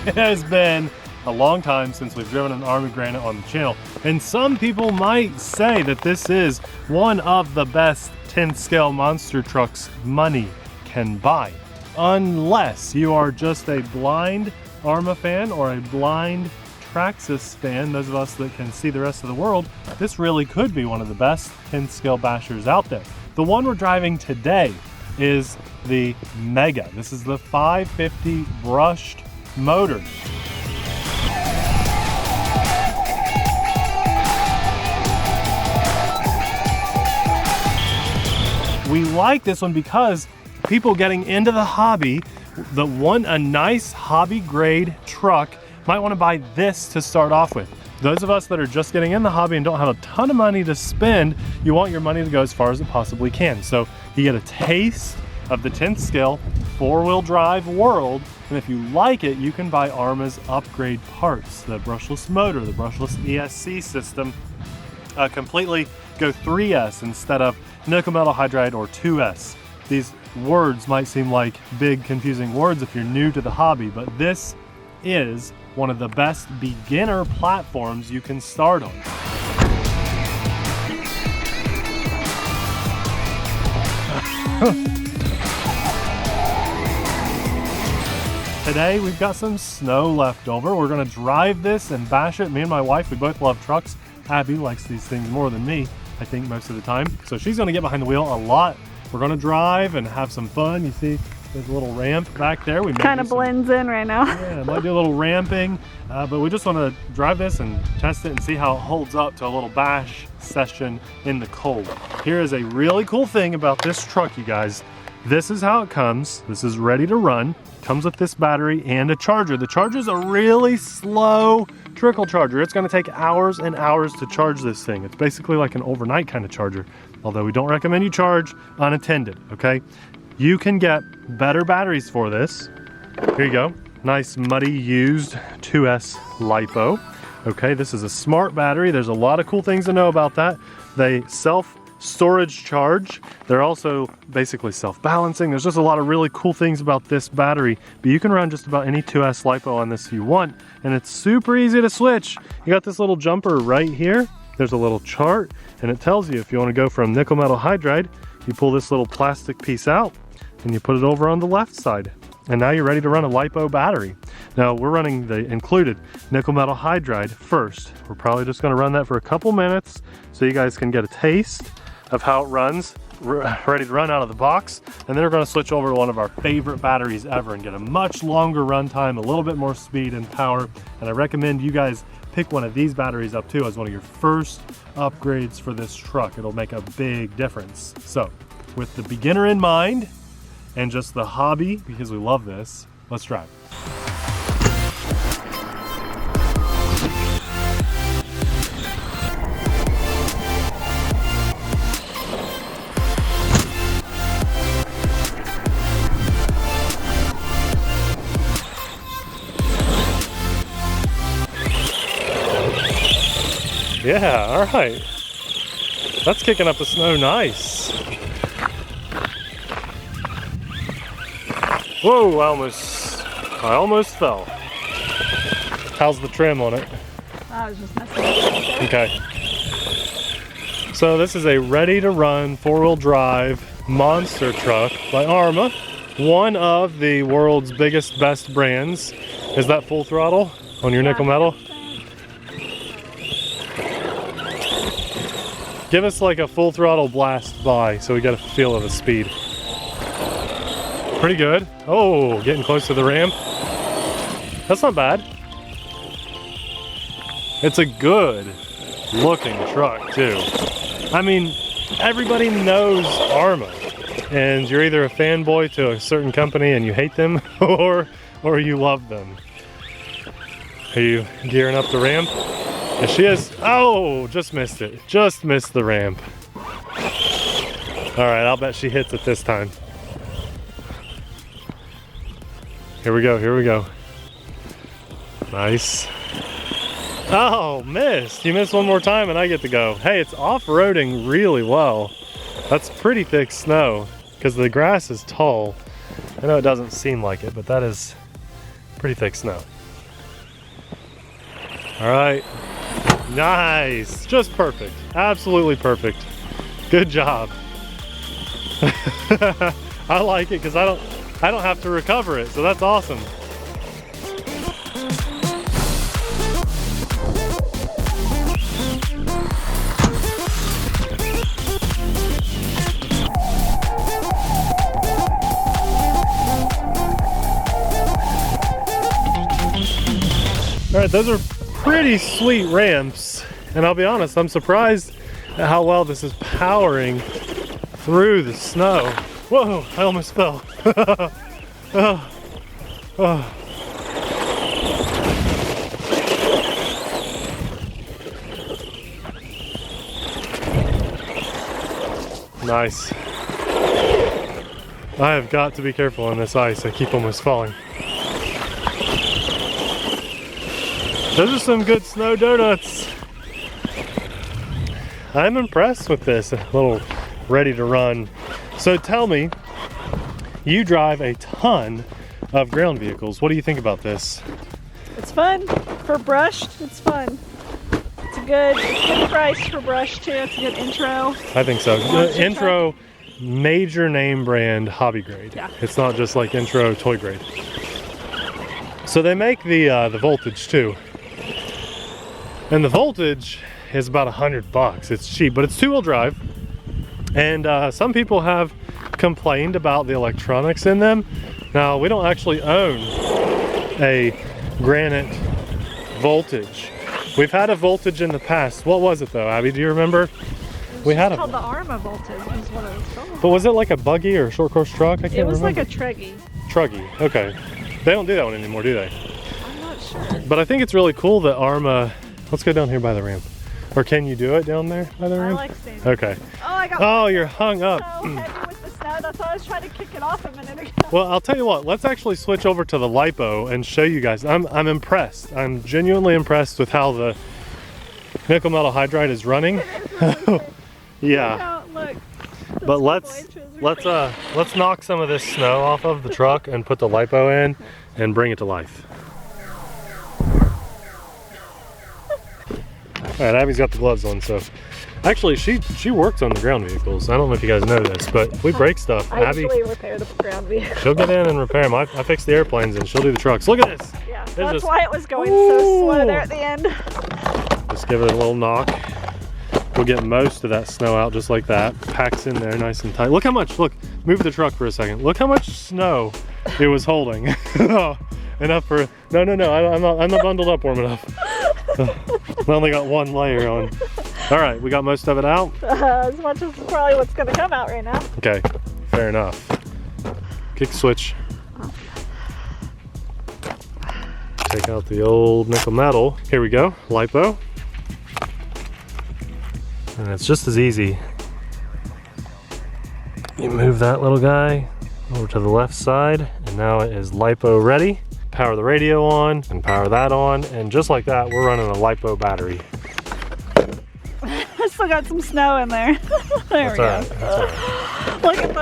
It has been a long time since we've driven an Arrma Granite on the channel, and some people might say that this is one of the best 10th scale monster trucks money can buy. Unless you are just a blind Arrma fan or a blind TheRcSaylors fan, those of us that can see the rest of the world, this really could be one of the best 10th scale bashers out there. The one we're driving today is the Mega. This is the 550 brushed motor. We like this one because people getting into the hobby that want a nice hobby grade truck might want to buy this to start off with. Those of us that are just getting in the hobby and don't have a ton of money to spend, you want your money to go as far as it possibly can. So you get a taste of the 10th scale 4-wheel drive world, and if you like it, you can buy Arrma's upgrade parts, the brushless motor, the brushless ESC system, completely go 3S instead of nickel metal hydride or 2S. These words might seem like big confusing words if you're new to the hobby, but this is one of the best beginner platforms you can start on. Today we've got some snow left over. We're gonna drive this and bash it. Me and my wife, we both love trucks. Abby likes these things more than me, I think, most of the time. So she's gonna get behind the wheel a lot. We're gonna drive and have some fun. You see there's a little ramp back there. We kind of blends in right now. Yeah, might do a little ramping, but we just wanna drive this and test it and see how it holds up to a little bash session in the cold. Here is a really cool thing about this truck, you guys. This is how it comes. This is ready to run. Comes with this battery and a charger. The charger is a really slow trickle charger. It's gonna take hours and hours to charge this thing. It's basically like an overnight kind of charger, although we don't recommend you charge unattended, okay? You can get better batteries for this. Here you go. Nice muddy used 2S LiPo. Okay, this is a smart battery. There's a lot of cool things to know about that. They self-storage charge. They're also basically self-balancing. There's just a lot of really cool things about this battery, but you can run just about any 2S LiPo on this if you want, and it's super easy to switch. You got this little jumper right here. There's a little chart, and it tells you if you want to go from nickel metal hydride, you pull this little plastic piece out, and you put it over on the left side. And now you're ready to run a LiPo battery. Now we're running the included nickel metal hydride first. We're probably just gonna run that for a couple minutes so you guys can get a taste of how it runs, ready to run out of the box. And then we're gonna switch over to one of our favorite batteries ever and get a much longer run time, a little bit more speed and power. And I recommend you guys pick one of these batteries up too as one of your first upgrades for this truck. It'll make a big difference. So with the beginner in mind, and just the hobby, because we love this, let's drive. Yeah, all right. That's kicking up the snow nice. Whoa, I almost fell. How's the trim on it? I was just messing with it. Okay. So this is a ready to run 4-wheel drive monster truck by Arrma. One of the world's biggest, best brands. Is that full throttle on your nickel metal? Give us like a full throttle blast by so we get a feel of the speed. Pretty good. Oh, getting close to the ramp. That's not bad. It's a good looking truck too. I mean, everybody knows Arrma, and you're either a fanboy to a certain company and you hate them, or you love them. Are you gearing up the ramp? Yes, she is. Oh, just missed it. Just missed the ramp. All right, I'll bet she hits it this time. Here we go, here we go. Nice. Oh, missed. You missed one more time and I get to go. Hey, it's off-roading really well. That's pretty thick snow because the grass is tall. I know it doesn't seem like it, but that is pretty thick snow. All right, nice, just perfect, absolutely perfect. Good job. I like it because I don't have to recover it, so that's awesome. All right, those are pretty sweet ramps, and I'll be honest, I'm surprised at how well this is powering through the snow. Whoa, I almost fell. Oh, oh. Nice. I have got to be careful on this ice. I keep almost falling. Those are some good snow donuts. I'm impressed with this, a little ready to run. So tell me, you drive a ton of ground vehicles. What do you think about this? It's fun. For brushed, it's fun. It's a good price for brush too. It's a good intro. I think so. Intro, major name brand hobby grade. Yeah. It's not just like intro toy grade. So they make the voltage too. And the voltage is about $100. It's cheap, but it's two-wheel drive. And some people have complained about the electronics in them. Now, we don't actually own a Granite voltage. We've had a voltage in the past. What was it though, Abby? Do you remember? We had called the Arrma voltage is what it was called. But was it like a buggy or a short course truck? I can't remember. It was like a truggy. Truggy, okay. They don't do that one anymore, do they? I'm not sure. But I think it's really cool that Arma, let's go down here by the ramp. Or can you do it down there by the ramp? I like standing. Okay. Oh, I got Oh, you're hung up. so heavy with the snow. That's why I was trying to kick it off a minute ago. Well, I'll tell you what, let's actually switch over to the lipo and show you guys. I'm impressed. I'm genuinely impressed with how the nickel metal hydride is running. Yeah. Look. But let's knock some of this snow off of the truck and put the lipo in and bring it to life. All right, Abby's got the gloves on, so actually she works on the ground vehicles. I don't know if you guys know this, but we break stuff. I Abby, usually repair the ground vehicle. she'll get in and repair them. I fix the airplanes and she'll do the trucks. Look at this. Yeah, It's that's just, why it was going so slow there at the end. just give it a little knock. We'll get most of that snow out just like that. Packs in there nice and tight. Look how much, look, move the truck for a second. Look how much snow it was holding. Enough for, no, I'm not bundled up warm enough. I only got one layer on. All right, we got most of it out? As much as probably what's gonna come out right now. Okay, fair enough. Kick switch. Take out the old nickel metal. Here we go, lipo. And it's just as easy. You move that little guy over to the left side, and now it is lipo ready. Power the radio on and power that on, and just like that, we're running a lipo battery. I still got some snow in there. There we go. That's all right. Look at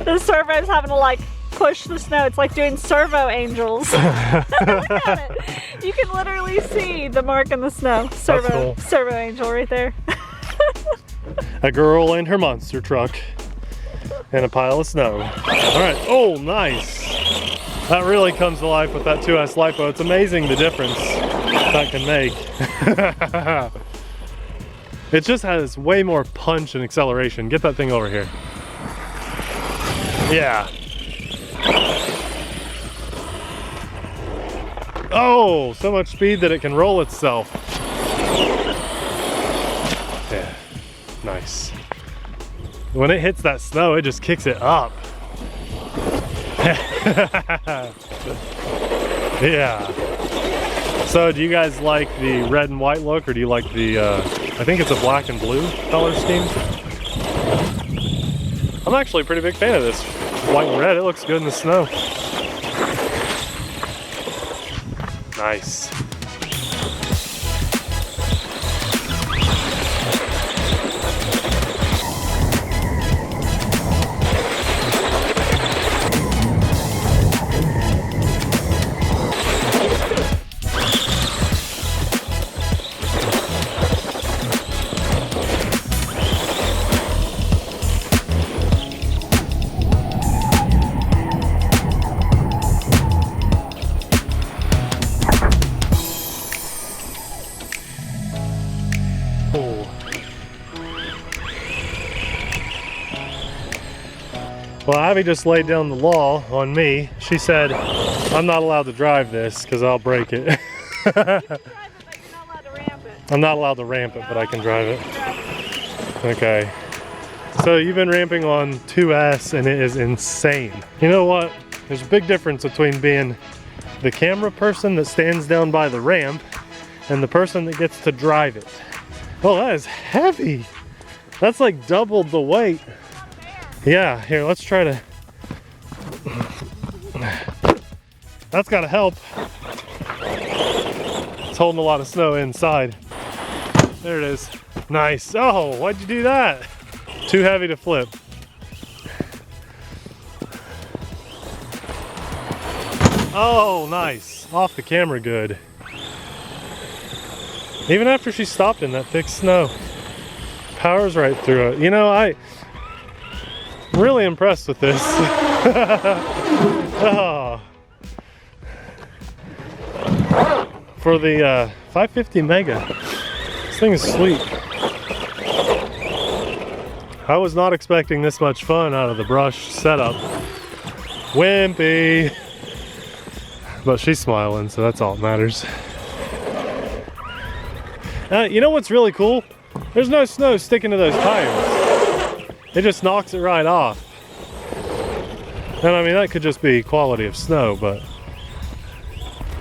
the servos having to like push the snow. It's like doing servo angels. Look at it. You can literally see the mark in the snow. Cool. Servo angel right there. A girl and her monster truck and a pile of snow. All right, oh, nice. That really comes to life with that 2S lipo. It's amazing the difference that can make. It just has way more punch and acceleration. Get that thing over here. Yeah. Oh, so much speed that it can roll itself. Yeah, nice. When it hits that snow, it just kicks it up. Yeah. So do you guys like the red and white look, or do you like the, I think it's a black and blue color scheme? I'm actually a pretty big fan of this white and red. It looks good in the snow. Nice. Abby just laid down the law on me. She said, I'm not allowed to drive this because I'll break it. You can drive it, but you're not allowed to ramp it. I'm not allowed to ramp it, but I can drive it. Okay. So you've been ramping on 2S and it is insane. You know what? There's a big difference between being the camera person that stands down by the ramp and the person that gets to drive it. Oh, that is heavy. That's like doubled the weight. Yeah, here, let's try to. That's gotta help. It's holding a lot of snow inside. There it is. Nice. Oh, why'd you do that? Too heavy to flip. Oh, nice. Off the camera good. Even after she stopped in that thick snow, powers right through it. You know, I'm really impressed with this. Oh. For the 550 Mega, this thing is sweet. I was not expecting this much fun out of the brush setup. Wimpy. But she's smiling, so that's all that matters. You know what's really cool? There's no snow sticking to those tires. It just knocks it right off. And I mean, that could just be quality of snow, but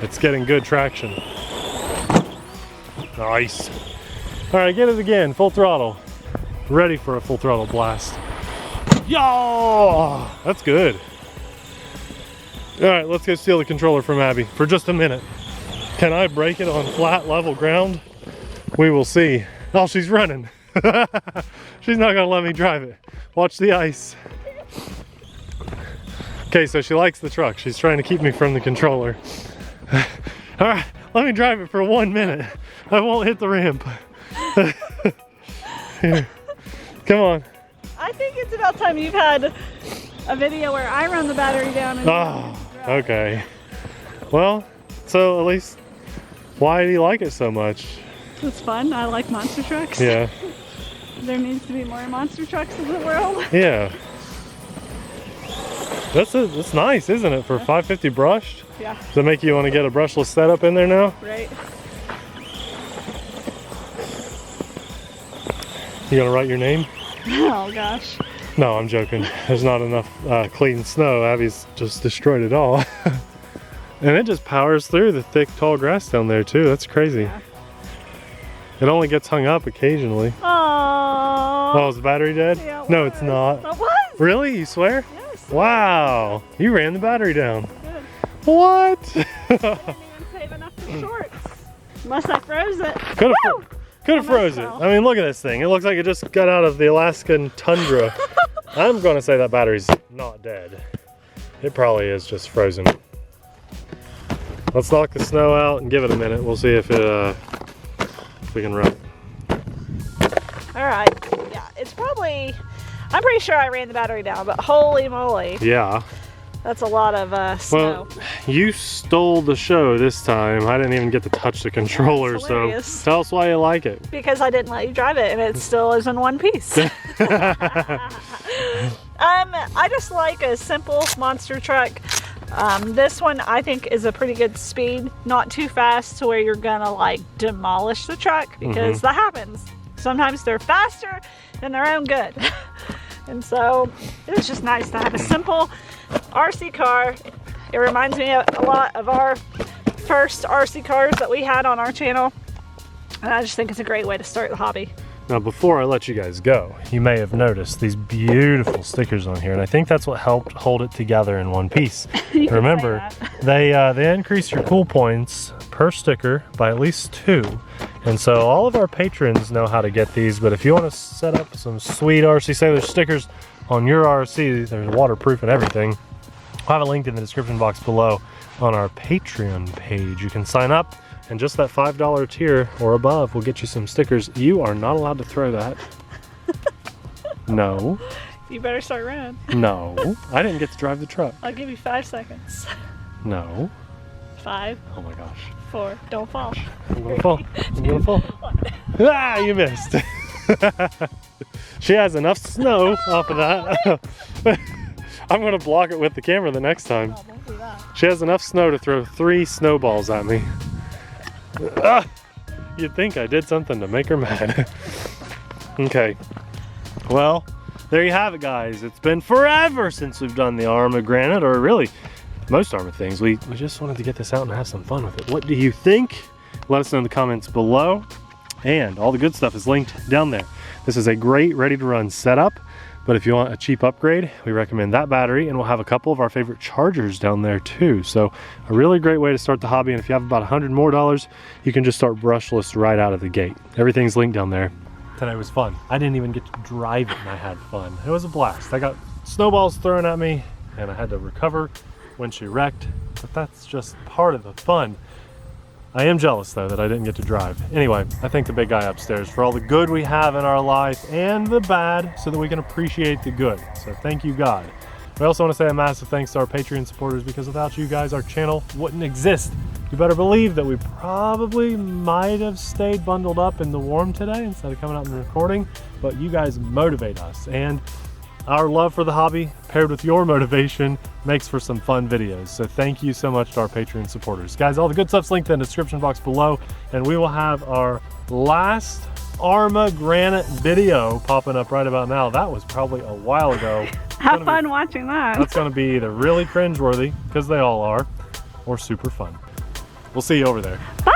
it's getting good traction. Nice. All right, get it again, full throttle. Ready for a full throttle blast. Yo, that's good. All right, let's go steal the controller from Abby for just a minute. Can I break it on flat, level ground? We will see. Oh, she's running. She's not gonna let me drive it. Watch the ice. Okay, so she likes the truck. She's trying to keep me from the controller. All right, let me drive it for 1 minute. I won't hit the ramp. Here. Come on. I think it's about time you've had a video where I run the battery down and okay. Well, so at least, why do you like it so much? It's fun. I like monster trucks. Yeah. There needs to be more monster trucks in the world. Yeah. That's nice, isn't it, for 550 brushed? Yeah. Does it make you want to get a brushless setup in there now? Right. You gonna write your name? Oh gosh. No, I'm joking. There's not enough clean snow. Abby's just destroyed it all. And it just powers through the thick, tall grass down there too. That's crazy. Yeah. It only gets hung up occasionally. Aww. Oh, is the battery dead? Yeah, no, it's not. It was. Really? You swear? Yes. Wow. You ran the battery down. Good. What? I didn't even save enough for shorts. Unless I froze it. Could have froze it. I mean, look at this thing. It looks like it just got out of the Alaskan tundra. I'm going to say that battery's not dead. It probably is just frozen. Let's knock the snow out and give it a minute. We'll see if we can run it. All right. Yeah, it's probably, I'm pretty sure I ran the battery down, but holy moly. Yeah. That's a lot of snow. Well, you stole the show this time. I didn't even get to touch the controller, so tell us why you like it. Because I didn't let you drive it and it still is in one piece. I just like a simple monster truck. This one I think is a pretty good speed, not too fast to where you're gonna like demolish the truck, because that happens. Sometimes they're faster than their own good. And so it was just nice to have a simple RC car. It reminds me a lot of our first RC cars that we had on our channel. And I just think it's a great way to start the hobby. Now, before I let you guys go, you may have noticed these beautiful stickers on here, and I think that's what helped hold it together in one piece. Remember, they increase your cool points per sticker by at least 2. And so all of our patrons know how to get these, but if you want to set up some sweet RC Sailor stickers on your RC, there's waterproof and everything. I'll have a link in the description box below on our Patreon page. You can sign up, and just that $5 tier or above will get you some stickers. You are not allowed to throw that. No. You better start running. No. I didn't get to drive the truck. I'll give you 5 seconds. No. 5. Oh my gosh. 4. Don't fall. I'm gonna fall. I'm gonna fall. Ah, you missed. She has enough snow off of that. I'm gonna block it with the camera the next time. Oh, don't do that. She has enough snow to throw 3 snowballs at me. Ah, you'd think I did something to make her mad. Okay, well, there you have it, guys. It's been forever since we've done the Arrma Granite, or really most Arrma things. We just wanted to get this out and have some fun with it. What do you think? Let us know in the comments below. And all the good stuff is linked down there. This is a great ready to run setup, but if you want a cheap upgrade, we recommend that battery, and we'll have a couple of our favorite chargers down there too. So a really great way to start the hobby, and if you have about $100 more, you can just start brushless right out of the gate. Everything's linked down there. Today was fun. I didn't even get to drive it, and I had fun. It was a blast. I got snowballs thrown at me, and I had to recover when she wrecked, but that's just part of the fun. I am jealous though that I didn't get to drive. Anyway, I thank the big guy upstairs for all the good we have in our life and the bad so that we can appreciate the good. So thank you, God. We also want to say a massive thanks to our Patreon supporters, because without you guys, our channel wouldn't exist. You better believe that we probably might have stayed bundled up in the warm today instead of coming out and recording, but you guys motivate us, and our love for the hobby paired with your motivation makes for some fun videos. So thank you so much to our Patreon supporters. Guys, all the good stuff's linked in the description box below, and we will have our last Arrma Granite video popping up right about now. That was probably a while ago. Have fun watching that. That's gonna be either really cringeworthy, because they all are, or super fun. We'll see you over there. Bye.